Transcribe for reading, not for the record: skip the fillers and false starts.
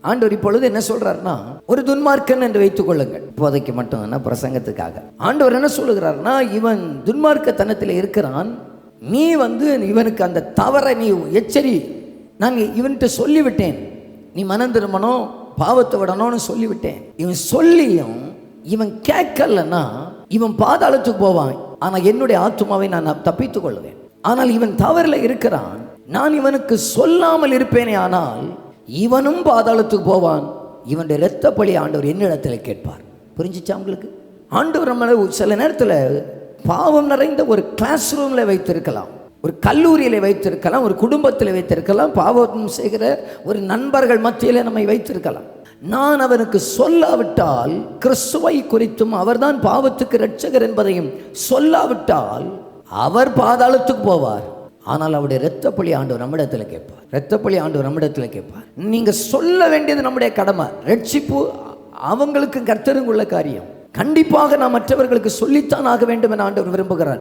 ஆண்டவர் இப்பொழுது என்ன சொல்றாருன்னா, ஒரு துன்மார்க்கன் என்று வைத்துக் கொள்ளுங்கள், இப்போதைக்கு மட்டும் என்ன பிரசங்கத்துக்காக. ஆண்டவர் என்ன சொல்லுகிறார்னா, இவன் துன்மார்க்கத்தனத்தில் இருக்கிறான், நீ இவனுக்கு அந்த தவறை நீ எச்சரி. நான் இவன்கிட்ட சொல்லிவிட்டேன், நீ மனம் திரும்பணும், பாவத்தை விடணும்னு சொல்லிவிட்டேன். இவன் சொல்லியும் இவன் கேட்கலன்னா இவன் பாதாளத்துக்கு போவான். ஆனால் என்னுடைய ஆத்துமாவை நான் தப்பித்துக் கொள்வேன். ஆனால் இவன் தவறில் இருக்கிறான், நான் இவனுக்கு சொல்லாமல் இருப்பேனே, ஆனால் இவனும் பாதாளத்துக்கு போவான். இவனுடைய இரத்த பழி ஆண்டவர் என்னிடத்தில் கேட்பார். புரிஞ்சிச்சா உங்களுக்கு? ஆண்டவர் நம்மளை சில நேரத்தில் பாவம் நிறைந்த ஒரு கிளாஸ் ரூமில் வைத்திருக்கலாம், ஒரு கல்லூரியில் வைத்திருக்கலாம், ஒரு குடும்பத்தில் வைத்திருக்கலாம், பாவம் செய்கிற ஒரு நண்பர்கள் மத்தியில் நம்மை வைத்திருக்கலாம். நான் அவனுக்கு சொல்லாவிட்டால், கிறிஸ்துவை குறித்தும் அவர்தான் பாவத்துக்கு இரட்சகர் என்பதையும் சொல்லாவிட்டால் அவர் பாதாளத்துக்கு போவார். ஆனால் அவருடைய இரத்தப்பழி ஆண்டவர் நம்மிடத்தில் கேட்பார். இரத்தப்பழி ஆண்டவர் நம்மிடத்தில் கேட்பார். நீங்க சொல்ல வேண்டியது நம்முடைய கடமை. ரட்சிப்பு அவங்களுக்கு கர்த்தருக்குள்ள காரியம். கண்டிப்பாக நாம் மற்றவர்களுக்கு சொல்லித்தான் ஆக வேண்டும் என ஆண்டவர் விரும்புகிறார்.